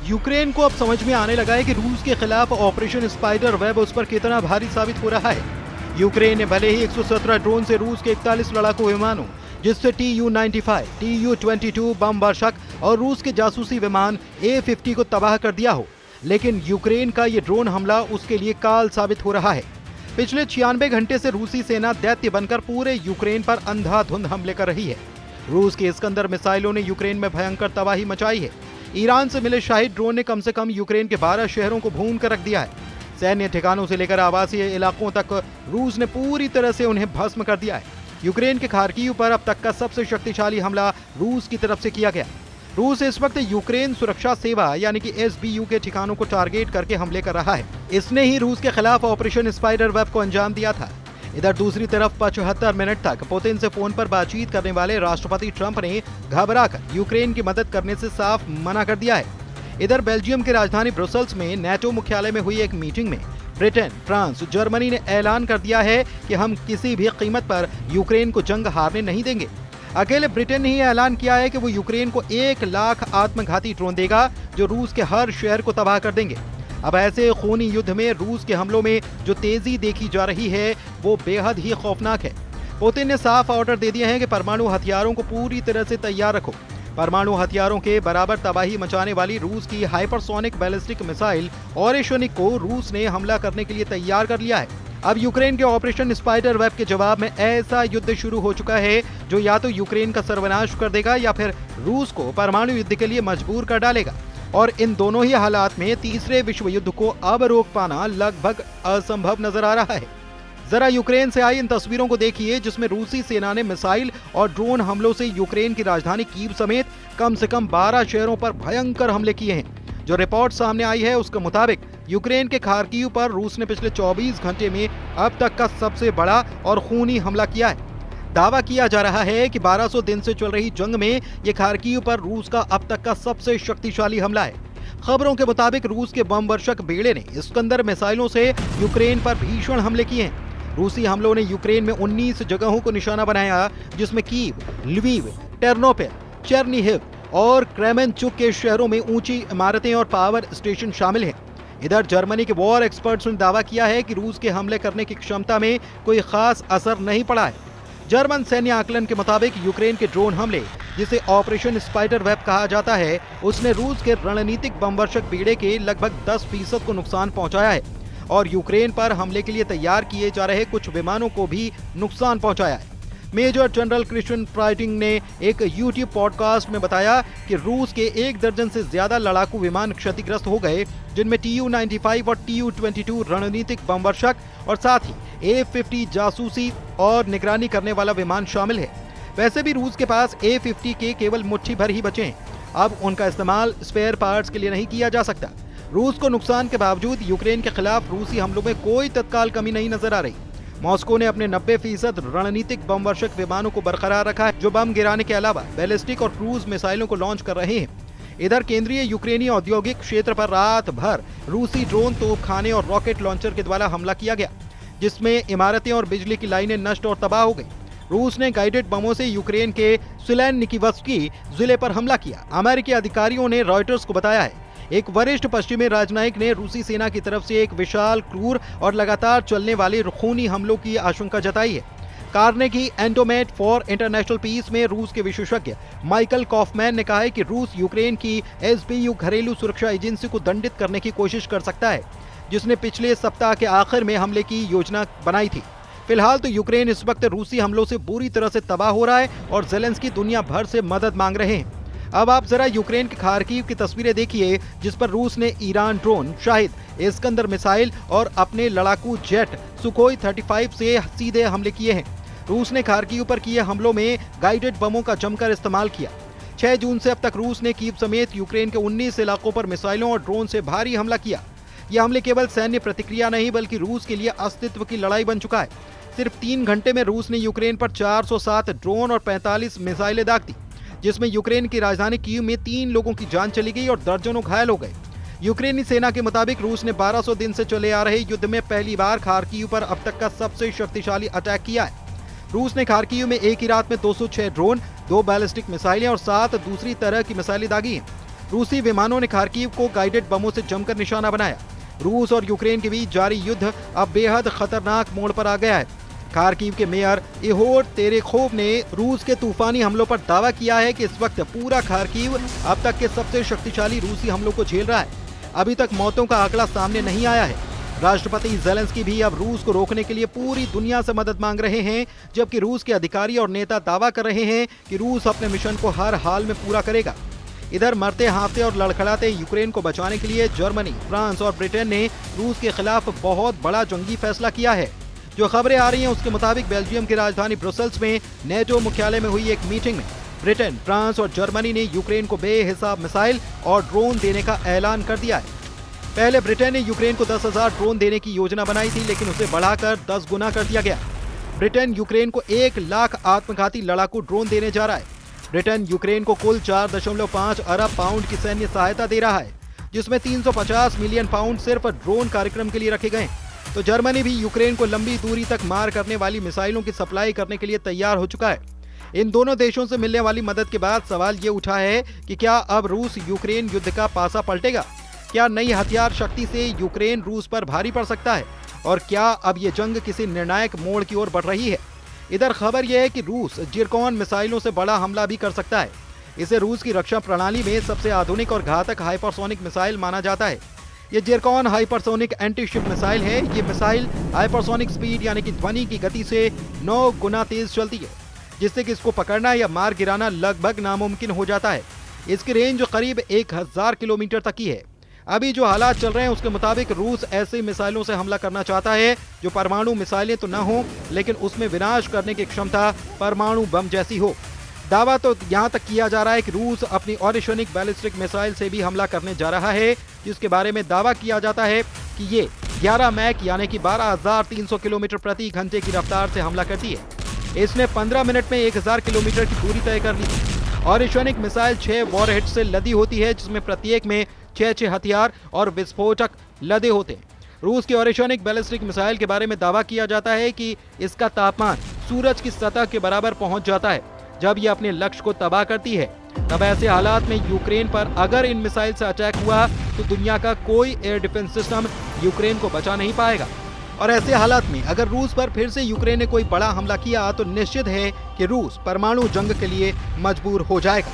Ukraine को अब समझ में आने लगा है कि रूस के खिलाफ ऑपरेशन स्पाइडर वेब उस पर कितना भारी साबित हो रहा है। यूक्रेन ने भले ही 117 ड्रोन से रूस के 41 लड़ाकू विमानों, जिससे TU-95, TU-22 बम वर्षक और रूस के जासूसी विमान A-50 को तबाह कर दिया हो, लेकिन यूक्रेन का ये ड्रोन हमला उसके लिए काल साबित हो रहा है। पिछले 96 घंटे से रूसी सेना दैत्य बनकर पूरे यूक्रेन पर अंधाधुंध हमले कर रही है। रूस के इस्कंदर मिसाइलों ने यूक्रेन में भयंकर तबाही मचाई है। ईरान से मिले शाहिद ड्रोन ने कम से कम यूक्रेन के 12 शहरों को भून कर रख दिया है। सैन्य ठिकानों से लेकर आवासीय इलाकों तक रूस ने पूरी तरह से उन्हें भस्म कर दिया है। यूक्रेन के खार्किव पर अब तक का सबसे शक्तिशाली हमला रूस की तरफ से किया गया। रूस इस वक्त यूक्रेन सुरक्षा सेवा यानी कि SBU के ठिकानों को टारगेट करके हमले कर रहा है। इसने ही रूस के खिलाफ ऑपरेशन स्पाइडर वेब को अंजाम दिया था। इधर दूसरी तरफ 75 मिनट तक पुतिन से फोन पर बातचीत करने वाले राष्ट्रपति ट्रंप ने घबराकर यूक्रेन की मदद करने से साफ मना कर दिया है। इधर बेल्जियम की राजधानी ब्रुसेल्स में NATO मुख्यालय में हुई एक मीटिंग में ब्रिटेन, फ्रांस, जर्मनी ने ऐलान कर दिया है कि हम किसी भी कीमत पर यूक्रेन को जंग हारने नहीं देंगे। अकेले ब्रिटेन ने ही ऐलान किया है कि वो यूक्रेन को 1 लाख आत्मघाती ड्रोन देगा, जो रूस के हर शहर को तबाह कर देंगे। अब ऐसे खूनी युद्ध में रूस के हमलों में जो तेजी देखी जा रही है वो बेहद ही खौफनाक है। पुतिन ने साफ ऑर्डर दे दिए हैं कि परमाणु हथियारों को पूरी तरह से तैयार रखो। परमाणु हथियारों के बराबर तबाही मचाने वाली रूस की हाइपरसोनिक बैलिस्टिक मिसाइल ओरेशनिक को रूस ने हमला करने के लिए तैयार कर लिया है। अब यूक्रेन के ऑपरेशन स्पाइडर वेब के जवाब में ऐसा युद्ध शुरू हो चुका है जो या तो यूक्रेन का सर्वनाश कर देगा या फिर रूस को परमाणु युद्ध के लिए मजबूर कर डालेगा। और इन दोनों ही हालात में तीसरे विश्व युद्ध को अब रोक पाना लगभग असंभव नजर आ रहा है। जरा यूक्रेन से आई इन तस्वीरों को देखिए, जिसमें रूसी सेना ने मिसाइल और ड्रोन हमलों से यूक्रेन की राजधानी कीव समेत कम से कम 12 शहरों पर भयंकर हमले किए हैं। जो रिपोर्ट सामने आई है उसके मुताबिक यूक्रेन के खार्किव पर रूस ने पिछले 24 घंटे में अब तक का सबसे बड़ा और खूनी हमला किया है। दावा किया जा रहा है कि 1200 दिन से चल रही जंग में ये खार्किव पर रूस का अब तक का सबसे शक्तिशाली हमला है। खबरों के मुताबिक रूस के बम वर्षक बेड़े ने इस्कंदर मिसाइलों से यूक्रेन पर भीषण हमले किए हैं। रूसी हमलों ने यूक्रेन में 19 जगहों को निशाना बनाया, जिसमें कीव, ल्वीव, टेर्नोपिल, चेर्निहिव और क्रेमेंचुक के शहरों में ऊंची इमारतें और पावर स्टेशन शामिल हैं। इधर जर्मनी के वॉर एक्सपर्ट्स ने दावा किया है कि रूस के हमले करने की क्षमता में कोई खास असर नहीं पड़ा है। जर्मन सैन्य आकलन के मुताबिक यूक्रेन के ड्रोन हमले, जिसे ऑपरेशन स्पाइडर वेब कहा जाता है, उसने रूस के रणनीतिक बमवर्षक बेड़े के लगभग 10% को नुकसान पहुंचाया है और यूक्रेन पर हमले के लिए तैयार किए जा रहे कुछ विमानों को भी नुकसान पहुंचाया है। मेजर जनरल क्रिश्चियन प्राइटिंग ने एक YouTube पॉडकास्ट में बताया कि रूस के 1 दर्जन से ज्यादा लड़ाकू विमान क्षतिग्रस्त हो गए, जिनमें TU-95 और TU-22 रणनीतिक बमवर्षक और साथ ही A-50 जासूसी और निगरानी करने वाला विमान शामिल है। वैसे भी रूस के पास A-50 के केवल मुट्ठी भर ही बचे हैं। अब उनका इस्तेमाल स्पेयर पार्ट्स के लिए नहीं किया जा सकता। रूस को नुकसान के बावजूद यूक्रेन के खिलाफ रूसी हमलों में कोई तत्काल कमी नहीं नजर आ रही। मॉस्को ने अपने 90% रणनीतिक बमवर्षक विमानों को बरकरार रखा है, जो बम गिराने के अलावा बैलिस्टिक और क्रूज मिसाइलों को लॉन्च कर रहे हैं। इधर केंद्रीय यूक्रेनी औद्योगिक क्षेत्र पर रात भर रूसी ड्रोन, तोपखाने और रॉकेट लॉन्चर के द्वारा हमला किया गया, जिसमें इमारतें और बिजली की लाइनें नष्ट और तबाह हो गई। रूस ने गाइडेड बमों से यूक्रेन के सुलेनिकीवस्की जिले पर हमला किया। अमेरिकी अधिकारियों ने रॉयटर्स को बताया है। एक वरिष्ठ पश्चिमी राजनयिक ने रूसी सेना की तरफ से एक विशाल, क्रूर और लगातार चलने वाले खूनी हमलों की आशंका जताई है। कार्नेगी एंडोमेट फॉर इंटरनेशनल पीस में रूस के विशेषज्ञ माइकल कॉफमैन ने कहा है कि रूस यूक्रेन की SBU घरेलू सुरक्षा एजेंसी को दंडित करने की कोशिश कर सकता है, जिसने पिछले सप्ताह के आखिर में हमले की योजना बनाई थी। फिलहाल तो यूक्रेन इस वक्त रूसी हमलों से बुरी तरह से तबाह हो रहा है और ज़ेलेंस्की दुनिया भर से मदद मांग रहे हैं। अब आप जरा यूक्रेन के खार्किव की तस्वीरें देखिए, जिस पर रूस ने Iran drone, Shahid, Iskander missile और अपने लड़ाकू जेट सुखोई 35 से सीधे हमले किए हैं। रूस ने खार्किव पर किए हमलों में गाइडेड बमों का जमकर इस्तेमाल किया। 6 जून से अब तक रूस ने कीव समेत यूक्रेन के 19 इलाकों पर मिसाइलों और ड्रोन से भारी हमला किया। ये हमले केवल सैन्य प्रतिक्रिया नहीं, बल्कि रूस के लिए अस्तित्व की लड़ाई बन चुका है। सिर्फ 3 घंटे में रूस ने यूक्रेन पर 407 ड्रोन और 45 मिसाइलें दाग दी, जिसमें यूक्रेन की राजधानी कीव में 3 लोगों की जान चली गई और दर्जनों घायल हो गए। यूक्रेनी सेना के मुताबिक रूस ने 1200 दिन से चले आ रहे युद्ध में पहली बार खार्किव पर अब तक का सबसे शक्तिशाली अटैक किया है। रूस ने खार्किव में एक ही रात में 206 ड्रोन, 2 बैलिस्टिक मिसाइलें और 7 दूसरी तरह की मिसाइलें दागी हैं। रूसी विमानों ने खार्किव को गाइडेड बमों से जमकर निशाना बनाया। रूस और यूक्रेन के बीच जारी युद्ध अब बेहद खतरनाक मोड़ पर आ गया है। खार्किव के मेयर इहोर तेरेखोव ने रूस के तूफानी हमलों पर दावा किया है कि इस वक्त पूरा खार्किव अब तक के सबसे शक्तिशाली रूसी हमलों को झेल रहा है। अभी तक मौतों का आंकड़ा सामने नहीं आया है। राष्ट्रपति ज़ेलेंस्की भी अब रूस को रोकने के लिए पूरी दुनिया से मदद मांग रहे हैं, जबकि रूस के अधिकारी और नेता दावा कर रहे हैं कि रूस अपने मिशन को हर हाल में पूरा करेगा। इधर मरते हाँफते और लड़खड़ाते यूक्रेन को बचाने के लिए जर्मनी, फ्रांस और ब्रिटेन ने रूस के खिलाफ बहुत बड़ा जंगी फैसला किया है। जो खबरें आ रही हैं उसके मुताबिक बेल्जियम की राजधानी ब्रुसेल्स में नेटो मुख्यालय में हुई एक मीटिंग में ब्रिटेन, फ्रांस और जर्मनी ने यूक्रेन को बेहिसाब मिसाइल और ड्रोन देने का ऐलान कर दिया है। पहले ब्रिटेन ने यूक्रेन को 10,000 ड्रोन देने की योजना बनाई थी, लेकिन उसे बढ़ाकर 10 गुना कर दिया गया। ब्रिटेन यूक्रेन को 1 लाख आत्मघाती लड़ाकू ड्रोन देने जा रहा है। ब्रिटेन यूक्रेन को कुल 4.5 अरब पाउंड की सैन्य सहायता दे रहा है, जिसमें 350 मिलियन पाउंड सिर्फ ड्रोन कार्यक्रम के लिए रखे गए। तो जर्मनी भी यूक्रेन को लंबी दूरी तक मार करने वाली मिसाइलों की सप्लाई करने के लिए तैयार हो चुका है। इन दोनों देशों से मिलने वाली मदद के बाद सवाल ये उठा है कि क्या अब रूस यूक्रेन युद्ध का पासा पलटेगा? क्या नई हथियार शक्ति से यूक्रेन रूस पर भारी पड़ सकता है? और क्या अब ये जंग किसी निर्णायक मोड़ की ओर बढ़ रही है? इधर खबर यह है कि रूस जिरकॉन मिसाइलों से बड़ा हमला भी कर सकता है। इसे रूस की रक्षा प्रणाली में सबसे आधुनिक और घातक हाइपरसोनिक मिसाइल माना जाता है। ये जिरकॉन हाइपरसोनिक एंटी-शिप मिसाइल है। ये मिसाइल हाइपरसोनिक स्पीड यानी कि ध्वनि की गति से 9 गुना तेज चलती है, जिससे कि इसको पकड़ना या मार गिराना लगभग नामुमकिन हो जाता है। इसकी रेंज करीब 1000 किलोमीटर तक की है। अभी जो हालात चल रहे हैं उसके मुताबिक रूस ऐसे मिसाइलों से हमला करना चाहता है जो परमाणु मिसाइलें तो न हो, लेकिन उसमें विनाश करने की क्षमता परमाणु बम जैसी हो। दावा तो यहाँ तक किया जा रहा है कि रूस अपनी ऑरिशनिक बैलिस्टिक मिसाइल से भी हमला करने जा रहा है, जिसके बारे में दावा किया जाता है कि ये 11 मैक यानी कि 12,300 किलोमीटर प्रति घंटे की रफ्तार से हमला करती है। इसने 15 मिनट में 1000 किलोमीटर की दूरी तय कर ली। ऑरिशनिक मिसाइल 6 वॉरहेड से लदी होती है, जिसमें प्रत्येक में 6 हथियार और विस्फोटक लदे होते हैं। रूस की ऑरिशनिक बैलिस्टिक मिसाइल के बारे में दावा किया जाता है कि इसका तापमान सूरज की सतह के बराबर पहुंच जाता है जब यह अपने लक्ष्य को तबाह करती है। तब ऐसे हालात में यूक्रेन पर अगर इन मिसाइल से अटैक हुआ तो दुनिया का कोई एयर डिफेंस सिस्टम यूक्रेन को बचा नहीं पाएगा। और ऐसे हालात में अगर रूस पर फिर से यूक्रेन ने कोई बड़ा हमला किया तो निश्चित है कि रूस परमाणु जंग के लिए मजबूर हो जाएगा।